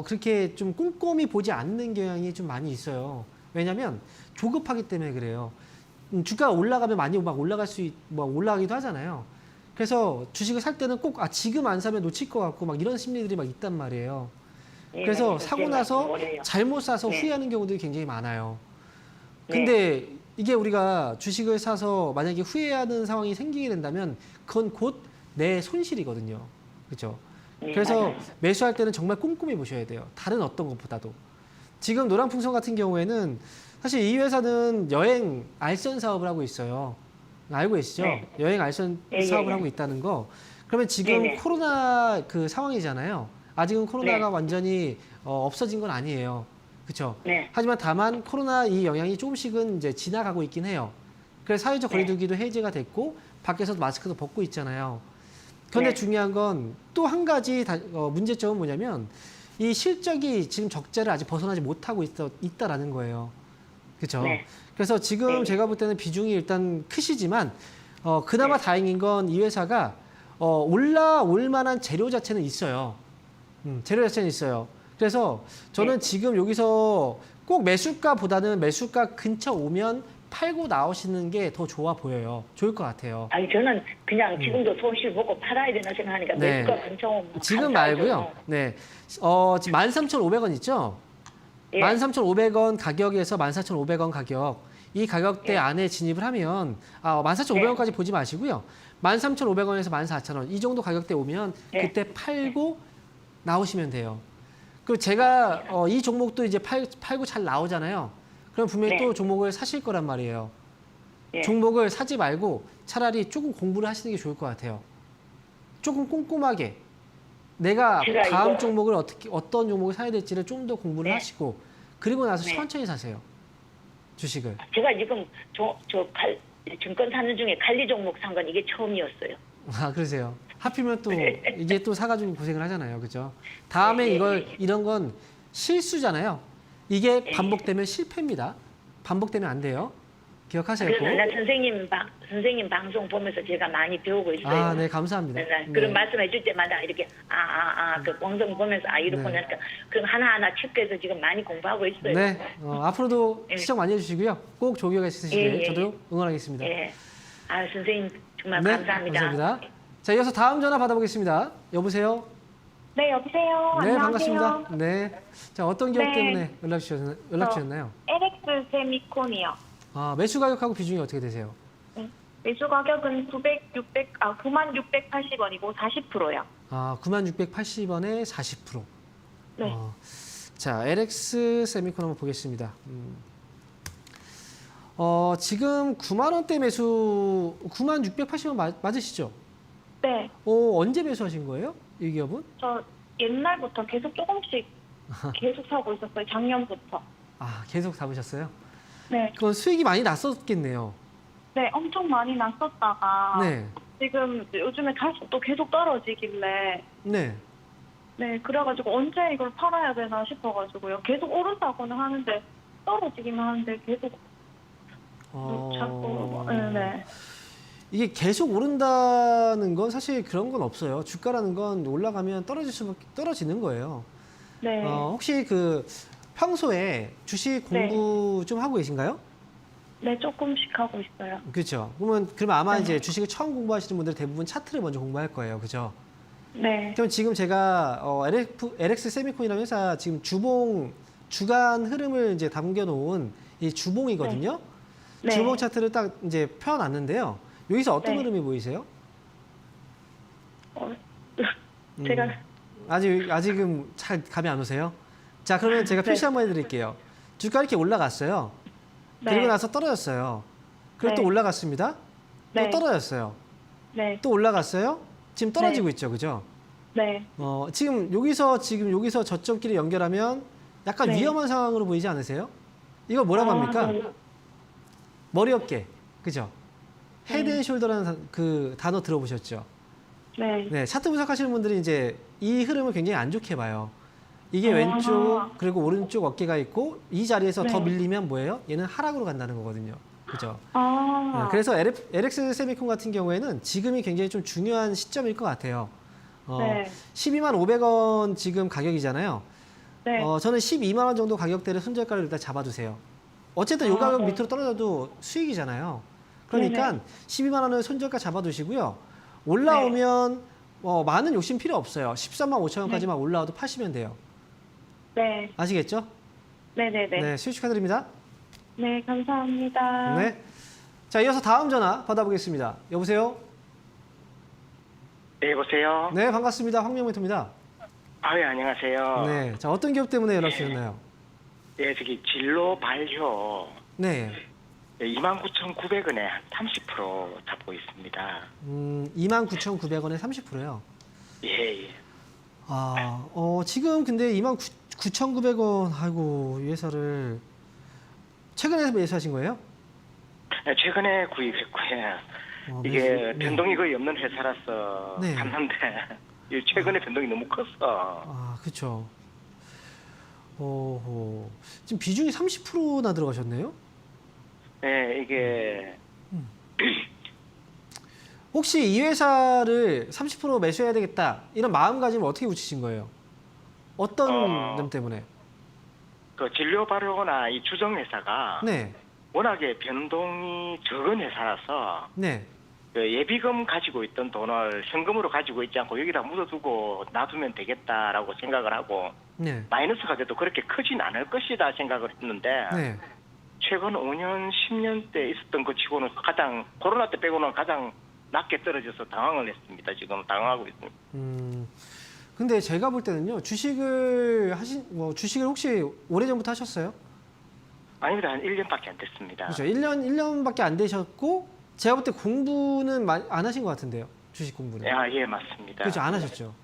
그렇게 좀 꼼꼼히 보지 않는 경향이 좀 많이 있어요. 왜냐하면 조급하기 때문에 그래요. 주가가 올라가면 많이 막 올라가기도 하잖아요. 그래서 주식을 살 때는 꼭 지금 안 사면 놓칠 것 같고 막 이런 심리들이 막 있단 말이에요. 네, 그래서 맞아요. 사고 제 나서 말씀 뭐래요. 잘못 사서 네. 후회하는 경우들이 굉장히 많아요. 네. 근데 이게 우리가 주식을 사서 만약에 후회하는 상황이 생기게 된다면 그건 곧 내 손실이거든요. 그렇죠? 네, 그래서 맞아요. 매수할 때는 정말 꼼꼼히 보셔야 돼요. 다른 어떤 것보다도. 지금 노란풍선 같은 경우에는 사실 이 회사는 여행 알선 사업을 하고 있어요. 알고 계시죠? 네. 여행 알선 예, 사업을 예. 하고 있다는 거. 그러면 지금 네, 네. 코로나 그 상황이잖아요. 아직은 코로나가 네. 완전히 없어진 건 아니에요. 그렇죠? 네. 하지만 다만 코로나 이 영향이 조금씩은 이제 지나가고 있긴 해요. 그래서 사회적 네. 거리두기도 해제가 됐고 밖에서 마스크도 벗고 있잖아요. 그런데 네. 중요한 건 또 한 가지 문제점은 뭐냐면 이 실적이 지금 적자를 아직 벗어나지 못하고 있다라는 거예요. 그렇죠? 네. 그래서 지금 네. 제가 볼 때는 비중이 일단 크시지만 그나마 네. 다행인 건 이 회사가 올라올 만한 재료 자체는 있어요. 재료 자체는 있어요. 그래서 저는 지금 여기서 꼭 매수가보다는 매수가 근처 오면 팔고 나오시는 게 더 좋아 보여요. 좋을 것 같아요. 아니 저는 그냥 지금도 손실 보고 팔아야 되나 생각하니까 네. 매수가 근처 지금 말고요. 네. 지금 13,500원 있죠? 예. 13,500원 가격에서 14,500원 가격. 이 가격대 예. 안에 진입을 하면 14,500원까지 보지 마시고요. 13,500원에서 14,000원 이 정도 가격대 오면 예. 그때 팔고 나오시면 돼요. 그리고 제가 이 종목도 이제 팔고 잘 나오잖아요. 그럼 분명히 네. 또 종목을 사실 거란 말이에요. 예. 종목을 사지 말고 차라리 조금 공부를 하시는 게 좋을 것 같아요. 조금 꼼꼼하게 내가 제가 다음 이거- 종목을 어떤 종목을 사야 될지를 좀 더 공부를 네. 하시고 그리고 나서 네. 천천히 사세요. 주식을. 제가 지금 증권 사는 중에 관리 종목 산 건 이게 처음이었어요. 아, 그러세요. 하필이면 또 이게 또 사가지고 고생을 하잖아요. 그죠? 다음에 네. 이런 건 실수잖아요. 이게 네. 반복되면 실패입니다. 반복되면 안 돼요. 기억하세요. 그래서 꼭. 나 선생님 방송 보면서 제가 많이 배우고 있어요. 아, 네, 감사합니다. 맨날 네. 그런 말씀해 줄 때마다 이렇게 그 방송 보면서 이렇구나 네. 하니까 그럼 하나하나 체크해서 지금 많이 공부하고 있어요. 네, 앞으로도 예. 시청 많이 해주시고요. 꼭 조기가 있으시길 예, 예, 저도 응원하겠습니다. 예. 선생님 정말 네, 감사합니다. 감사합니다. 자, 이어서 다음 전화 받아보겠습니다. 여보세요? 네, 여보세요. 네, 안녕하세요. 반갑습니다. 네. 자, 어떤 기업 네. 때문에 연락 주셨나요? LX 세미콘이요. 매수 가격하고 비중이 어떻게 되세요? 매수 가격은 9680원이고 40%요. 96,680원에 40%. 네. 자, LX 세미콘 한번 보겠습니다. 지금 9만 원대 매수 96,680원 맞으시죠? 네. 언제 매수하신 거예요? 이 기업은? 저 옛날부터 계속 조금씩 계속 사고 있었어요. 작년부터. 계속 잡으셨어요? 네. 그건 수익이 많이 났었겠네요. 네, 엄청 많이 났었다가 네. 지금 요즘에 다시 또 계속 떨어지길래 네. 네, 그래가지고 언제 이걸 팔아야 되나 싶어가지고요. 계속 오른다고는 하는데 떨어지기만 하는데 계속 자꾸 네. 이게 계속 오른다는 건 사실 그런 건 없어요. 주가라는 건 올라가면 떨어지는 거예요. 네. 혹시 평소에 주식 공부 좀 하고 계신가요? 네, 조금씩 하고 있어요. 그렇죠. 그러면 아마 네. 이제 주식을 처음 공부하시는 분들 대부분 차트를 먼저 공부할 거예요. 그죠? 네. 그럼 지금 제가 LX 세미콘이라는 회사 지금 주간 흐름을 이제 담겨 놓은 이 주봉이거든요. 네. 주봉 차트를 딱 이제 펴놨는데요. 여기서 어떤 네. 흐름이 보이세요? 제가 아직은 잘 감이 안 오세요? 자, 그러면 제가 네. 표시 한번 해드릴게요. 주가 이렇게 올라갔어요. 네. 그리고 나서 떨어졌어요. 그리고 네. 또 올라갔습니다. 네. 또 떨어졌어요. 네. 또 올라갔어요. 지금 떨어지고 있죠, 그죠? 네. 지금 여기서 저점끼리 연결하면 약간 네. 위험한 상황으로 보이지 않으세요? 이걸 뭐라고 합니까? 네. 머리 어깨, 그죠? 헤드 앤 숄더라는 그 단어 들어보셨죠? 네. 네, 차트 분석하시는 분들이 이제 이 흐름을 굉장히 안 좋게 봐요. 이게 왼쪽 그리고 오른쪽 어깨가 있고 이 자리에서 네. 더 밀리면 뭐예요? 얘는 하락으로 간다는 거거든요. 그죠? 네, 아. 그래서 LX 세미콘 같은 경우에는 지금이 굉장히 좀 중요한 시점일 것 같아요. 네. 12만 500원 지금 가격이잖아요. 네. 저는 12만 원 정도 가격대를 손절가를 일단 잡아두세요. 어쨌든 요 가격 네. 밑으로 떨어져도 수익이잖아요. 그러니까 네네. 12만 원을 손절가 잡아두시고요. 올라오면 많은 욕심 필요 없어요. 13만 5천 원까지만 올라와도 파시면 돼요. 네. 아시겠죠? 네네네. 네, 수익 축하드립니다. 네, 감사합니다. 네. 자, 이어서 다음 전화 받아보겠습니다. 여보세요? 네, 여보세요? 네, 반갑습니다. 황명멘토입니다. 예, 안녕하세요. 네. 자, 어떤 기업 때문에 연락 주셨나요? 예, 저기 진로 발효 네. 29,900원에 30% 잡고 있습니다. 29,900원에 30%요. 예, 예. 지금 근데 29,900원, 아이고, 이 회사를 최근에 매수하신 거예요? 최근에 구입했고요. 이게 네. 변동이 거의 없는 회사라서 네. 샀는데 최근에 변동이 너무 컸어. 그렇죠. 지금 비중이 30%나 들어가셨네요? 네, 이게 혹시 이 회사를 30% 매수해야 되겠다 이런 마음가짐을 어떻게 붙이신 거예요? 어떤 점 때문에? 그 진료 발효나 이 주정 회사가 네, 워낙에 변동이 적은 회사라서 네, 그 예비금 가지고 있던 돈을 현금으로 가지고 있지 않고 여기다 묻어두고 놔두면 되겠다라고 생각을 하고 네, 마이너스가 돼도 그렇게 크진 않을 것이다 생각을 했는데 네. 최근 5년, 10년 때 있었던 그 치고는 가장 코로나 때 빼고는 가장 낮게 떨어져서 당황을 했습니다. 지금 당황하고 있습니다. 근데 제가 볼 때는요, 주식을 혹시 오래전부터 하셨어요? 아닙니다. 한 1년밖에 안 됐습니다. 그렇죠. 1년밖에 안 되셨고, 제가 볼 때 공부는 안 하신 것 같은데요. 주식 공부는. 예, 맞습니다. 그렇죠. 안 하셨죠.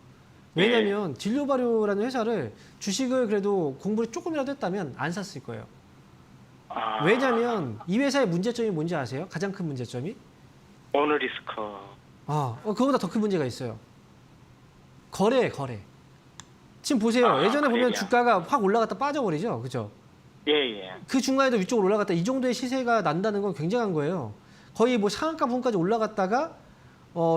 왜냐면 진료발효라는 회사를 주식을 그래도 공부를 조금이라도 했다면 안 샀을 거예요. 아, 왜냐면 이 회사의 문제점이 뭔지 아세요? 가장 큰 문제점이? 오너 리스크. 그거보다 더 큰 문제가 있어요. 거래. 지금 보세요. 예전에 보면 거래량. 주가가 확 올라갔다 빠져버리죠. 그죠? 예. 그 중간에도 위쪽으로 올라갔다 이 정도의 시세가 난다는 건 굉장한 거예요. 거의 뭐 상한가 부분까지 올라갔다가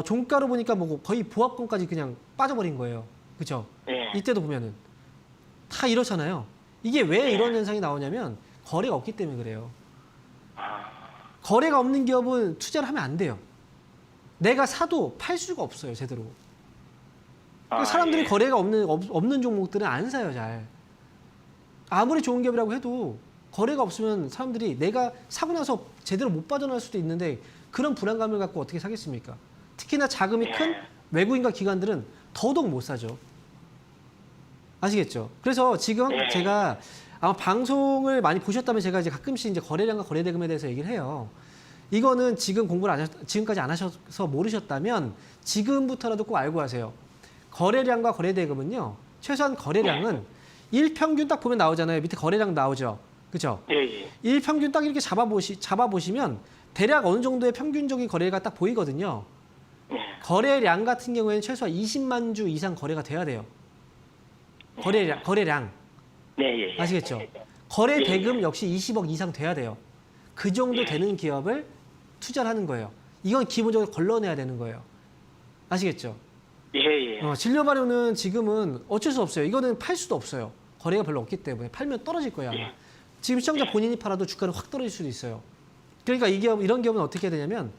종가로 보니까 뭐 거의 보합권까지 그냥 빠져버린 거예요. 그죠? 예. 이때도 보면은 다 이렇잖아요. 이게 왜 이런 현상이 나오냐면 거래가 없기 때문에 그래요. 거래가 없는 기업은 투자를 하면 안 돼요. 내가 사도 팔 수가 없어요, 제대로. 그러니까 사람들이 예. 거래가 없는 종목들은 안 사요, 잘. 아무리 좋은 기업이라고 해도 거래가 없으면 사람들이 내가 사고 나서 제대로 못 빠져나올 수도 있는데 그런 불안감을 갖고 어떻게 사겠습니까? 특히나 자금이 큰 외국인과 기관들은 더더욱 못 사죠. 아시겠죠? 그래서 지금 제가 아마 방송을 많이 보셨다면 제가 이제 가끔씩 이제 거래량과 거래대금에 대해서 얘기를 해요. 이거는 지금까지 안 하셔서 모르셨다면 지금부터라도 꼭 알고 하세요. 거래량과 거래대금은요, 최소한 거래량은 일평균 딱 보면 나오잖아요. 밑에 거래량 나오죠. 그죠? 예. 일평균 딱 이렇게 잡아보시면 대략 어느 정도의 평균적인 거래가 딱 보이거든요. 거래량 같은 경우에는 최소한 20만 주 이상 거래가 돼야 돼요. 거래량. 네. 아시겠죠? 거래 대금 역시 20억 이상 돼야 돼요. 그 정도 되는 기업을 투자를 하는 거예요. 이건 기본적으로 걸러내야 되는 거예요. 아시겠죠? 예. 진료 발효는 지금은 어쩔 수 없어요. 이거는 팔 수도 없어요. 거래가 별로 없기 때문에 팔면 떨어질 거예요. 아마. 지금 시청자 본인이 팔아도 주가는 확 떨어질 수도 있어요. 그러니까 이런 기업은 어떻게 해야 되냐면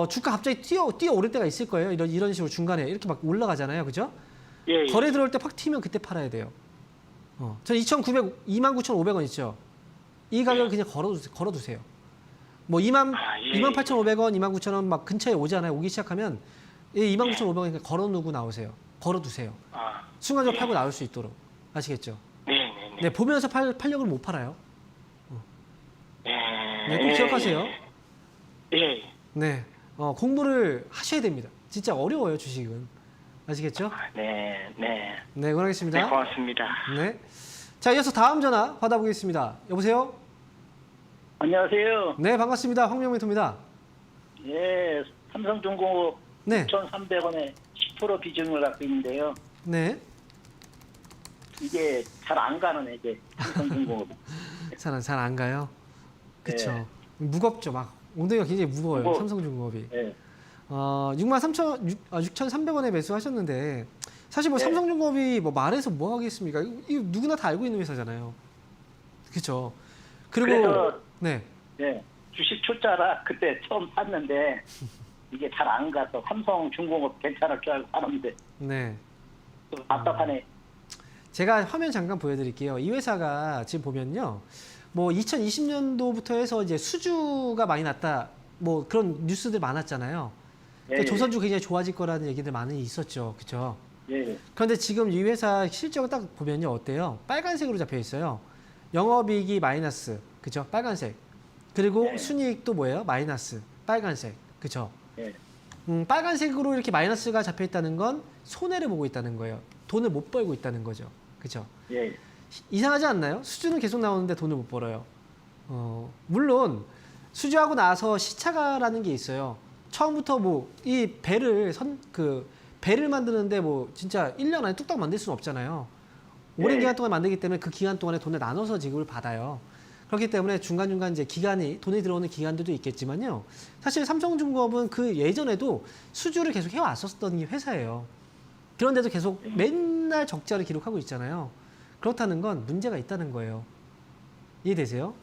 주가 갑자기 뛰어오를 때가 있을 거예요. 이런 식으로 중간에 이렇게 막 올라가잖아요. 그죠? 예. 거래 들어올 때 팍 튀면 그때 팔아야 돼요. 저 29,500원 있죠? 이 가격을 그냥 걸어두세요. 뭐 28,500원, 29,000원 막 근처에 오잖아요. 오기 시작하면 29,500원 그냥 걸어놓고 나오세요. 걸어두세요. 순간적으로 팔고 나올 수 있도록. 아시겠죠? 네, 보면서 팔려고 못 팔아요. 네, 꼭 기억하세요. 예. 네, 공부를 하셔야 됩니다. 진짜 어려워요, 주식은. 아시겠죠? 네. 네, 응원하겠습니다. 네, 고맙습니다. 네. 자, 이어서 다음 전화 받아보겠습니다. 여보세요? 안녕하세요. 네, 반갑습니다. 황명멘토입니다. 예, 삼성중공업 네. 6,300원에 10% 비중을 갖고 있는데요. 네. 이게 잘 안 가는 이제 삼성중공업. 잘 안 가요? 그쵸. 네. 무겁죠. 막 엉덩이가 굉장히 무거워요. 무거워. 삼성중공업이. 네. 63,300원에 매수하셨는데 사실 뭐 네. 삼성중공업이 뭐 말해서 뭐 하겠습니까? 이거 누구나 다 알고 있는 회사잖아요. 그렇죠. 그리고 그래서 네. 네, 주식 초짜라 그때 처음 샀는데 이게 잘 안 가서 삼성중공업 괜찮을 줄 알고 사는데 네. 좀 답답하네. 제가 화면 잠깐 보여드릴게요. 이 회사가 지금 보면요, 뭐 2020년도부터 해서 이제 수주가 많이 났다, 뭐 그런 뉴스들 많았잖아요. 그러니까 예, 조선주 굉장히 좋아질 거라는 얘기들 많이 있었죠, 그렇죠? 예. 그런데 지금 이 회사 실적을 딱 보면요, 어때요? 빨간색으로 잡혀 있어요. 영업이익이 마이너스, 그죠? 빨간색. 그리고 네. 순이익도 뭐예요? 마이너스, 빨간색, 그죠? 예. 빨간색으로 이렇게 마이너스가 잡혀 있다는 건 손해를 보고 있다는 거예요. 돈을 못 벌고 있다는 거죠, 그죠? 예. 이상하지 않나요? 수주는 계속 나오는데 돈을 못 벌어요. 물론 수주하고 나서 시차가라는 게 있어요. 처음부터 뭐 이 배를 만드는데 뭐 진짜 1년 안에 뚝딱 만들 수는 없잖아요. 오랜 네. 기간 동안 만들기 때문에 그 기간 동안에 돈을 나눠서 지급을 받아요. 그렇기 때문에 중간중간 이제 돈이 들어오는 기간들도 있겠지만요. 사실 삼성중공업은 그 예전에도 수주를 계속 해왔었던 회사예요. 그런데도 계속 맨날 적자를 기록하고 있잖아요. 그렇다는 건 문제가 있다는 거예요. 이해되세요?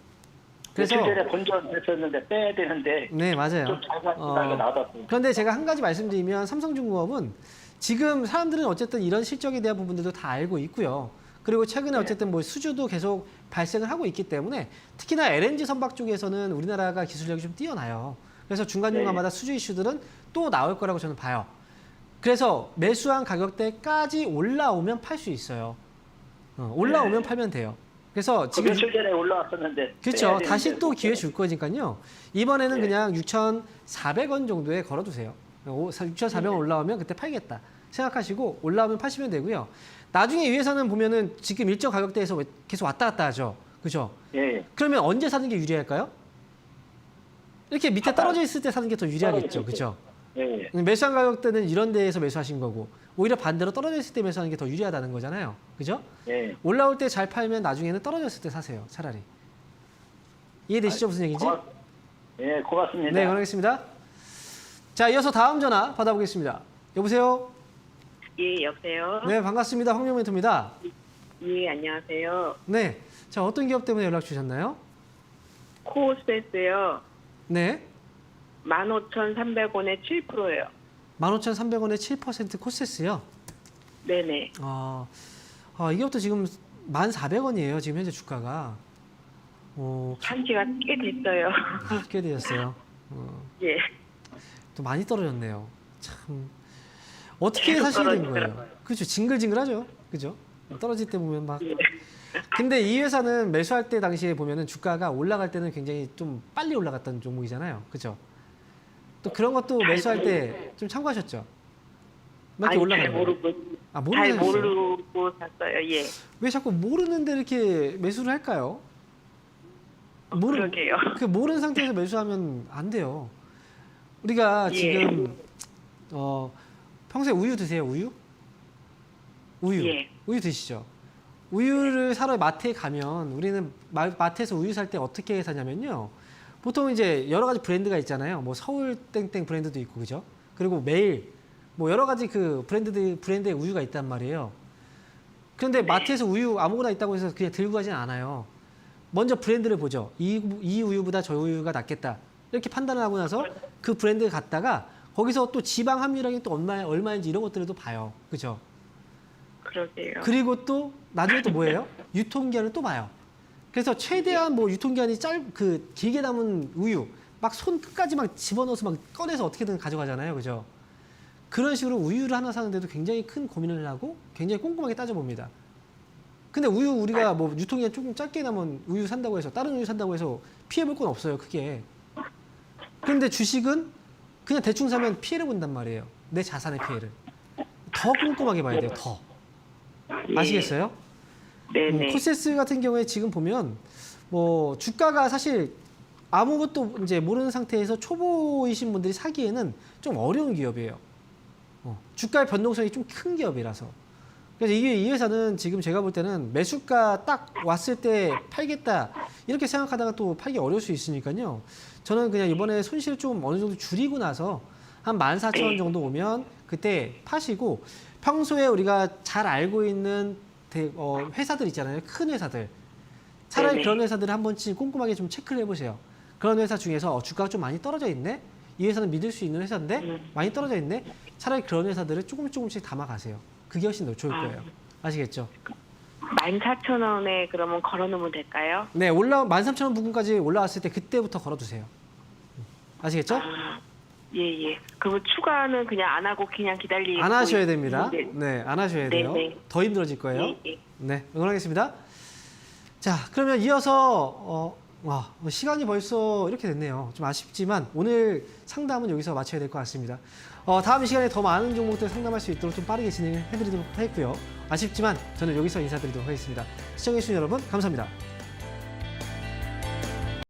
그래서 며칠 전에 본전했었는데 빼야 되는데 네, 맞아요. 좀 잘 가지고 나왔어요. 그런데 제가 한 가지 말씀드리면 삼성중공업은 지금 사람들은 어쨌든 이런 실적에 대한 부분들도 다 알고 있고요. 그리고 최근에 어쨌든 뭐 수주도 계속 발생을 하고 있기 때문에 특히나 LNG 선박 쪽에서는 우리나라가 기술력이 좀 뛰어나요. 그래서 중간중간마다 수주 이슈들은 또 나올 거라고 저는 봐요. 그래서 매수한 가격대까지 올라오면 팔 수 있어요. 올라오면 팔면 돼요. 그래서 지금 며칠 전에 올라왔었는데. 그렇죠. 빼야 다시 되는데. 또 기회 줄 거니까요. 이번에는 네. 그냥 6,400원 정도에 걸어두세요. 6,400원 올라오면 그때 팔겠다 생각하시고 올라오면 파시면 되고요. 나중에 위에서는 보면은 지금 일정 가격대에서 계속 왔다 갔다 하죠. 그죠? 예. 그러면 언제 사는 게 유리할까요? 이렇게 밑에 떨어져 있을 때 사는 게 더 유리하겠죠. 그죠? 예. 매수한 가격대는 이런 데에서 매수하신 거고 오히려 반대로 떨어져 있을 때 매수하는 게 더 유리하다는 거잖아요. 그죠? 예. 올라올 때 잘 팔면 나중에는 떨어졌을 때 사세요. 차라리. 이해되시죠? 무슨 얘기인지? 예, 고맙습니다. 네, 고맙습니다. 자, 이어서 다음 전화 받아보겠습니다. 여보세요? 예, 여보세요? 네, 반갑습니다. 황명멘토입니다. 예, 안녕하세요. 네. 자, 어떤 기업 때문에 연락 주셨나요? 코스페스요. 네. 15,300원에 7%예요. 15,300원에 7% 코세스요. 네네. 이 기업도 지금 1,400원이에요. 지금 현재 주가가. 산 지가 꽤 됐어요. 꽤 되었어요. 예. 또 많이 떨어졌네요. 참. 어떻게 계속 사시게 된 떨어지더라고요. 거예요? 그렇죠. 징글징글하죠. 그죠? 떨어질 때 보면 막. 예. 근데 이 회사는 매수할 때 당시에 보면은 주가가 올라갈 때는 굉장히 좀 빨리 올라갔던 종목이잖아요. 그죠? 또 그런 것도 매수할 때 좀 참고하셨죠? 막 이렇게 아니, 올라가는 잘 거. 모르고, 모르는 잘 모르고 샀어요. 예. 왜 자꾸 모르는데 이렇게 매수를 할까요? 그러게요. 그 모르는 상태에서 매수하면 안 돼요. 우리가 예. 지금 평소에 우유 드세요? 우유? 예. 우유 드시죠? 우유를 사러 마트에 가면 우리는 마트에서 우유 살 때 어떻게 사냐면요. 보통 이제 여러 가지 브랜드가 있잖아요. 뭐 서울 땡땡 브랜드도 있고 그죠? 그리고 매일 뭐 여러 가지 그 브랜드의 우유가 있단 말이에요. 그런데 마트에서 우유 아무거나 있다고 해서 그냥 들고 가진 않아요. 먼저 브랜드를 보죠. 이 우유보다 저 우유가 낫겠다. 이렇게 판단을 하고 나서 그 브랜드에 갔다가 거기서 또 지방 함유량이 또 얼마인지 이런 것들을 또 봐요. 그죠? 그러게요. 그리고 또 나중에 또 뭐예요? 유통기한을 또 봐요. 그래서 최대한 뭐 유통기한이 길게 남은 우유 막 손 끝까지 막 집어넣어서 막 꺼내서 어떻게든 가져가잖아요. 그죠? 그런 식으로 우유를 하나 사는데도 굉장히 큰 고민을 하고 굉장히 꼼꼼하게 따져봅니다. 근데 우유 우리가 뭐 유통기한 조금 짧게 남은 우유 산다고 해서 다른 우유 산다고 해서 피해 볼 건 없어요. 크게. 그런데 주식은 그냥 대충 사면 피해를 본단 말이에요. 내 자산의 피해를. 더 꼼꼼하게 봐야 돼요. 더. 아시겠어요? 네네. 코세스 같은 경우에 지금 보면 뭐 주가가 사실 아무것도 이제 모르는 상태에서 초보이신 분들이 사기에는 좀 어려운 기업이에요. 주가의 변동성이 좀 큰 기업이라서. 그래서 이 회사는 지금 제가 볼 때는 매수가 딱 왔을 때 팔겠다 이렇게 생각하다가 또 팔기 어려울 수 있으니까요. 저는 그냥 이번에 손실 좀 어느 정도 줄이고 나서 한 14,000원 정도 오면 그때 파시고 평소에 우리가 잘 알고 있는 회사들 있잖아요. 큰 회사들. 차라리 네네. 그런 회사들을 한 번씩 꼼꼼하게 좀 체크를 해보세요. 그런 회사 중에서 주가가 좀 많이 떨어져 있네? 이 회사는 믿을 수 있는 회사인데 많이 떨어져 있네? 차라리 그런 회사들을 조금씩 담아가세요. 그게 훨씬 더 좋을 거예요. 아시겠죠? 14,000원에 그러면 걸어놓으면 될까요? 네, 13,000원 부근까지 올라왔을 때 그때부터 걸어두세요. 아시겠죠? 예. 그러면 추가는 그냥 안 하고 그냥 기다리고 안 하셔야 됩니다. 있는데. 네, 안 하셔야 돼요. 네. 더 힘들어질 거예요. 예. 네, 응원하겠습니다. 자, 그러면 이어서 시간이 벌써 이렇게 됐네요. 좀 아쉽지만 오늘 상담은 여기서 마쳐야 될 것 같습니다. 다음 시간에 더 많은 종목들 상담할 수 있도록 좀 빠르게 진행을 해드리도록 하겠고요. 아쉽지만 저는 여기서 인사드리도록 하겠습니다. 시청해주신 여러분 감사합니다.